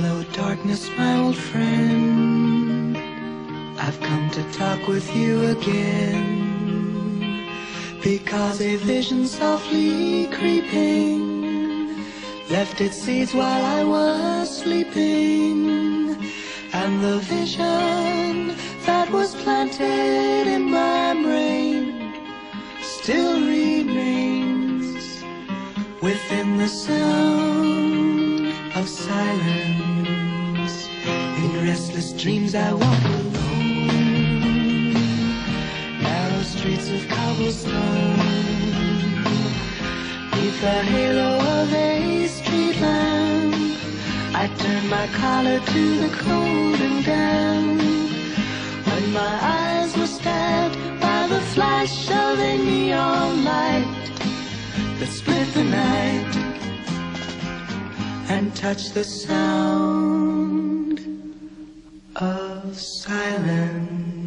Hello darkness, my old friend, I've come to talk with you again, because a vision softly creeping left its seeds while I was sleeping, and the vision that was planted in my brain still remains within the sound of silence. In restless dreams I walk alone, narrow streets of cobblestone, neath the halo of a street lamp. I turn my collar to the cold and damp, when my eyes were stabbed by the flash of a neon light that split the night and touched the sound of silence.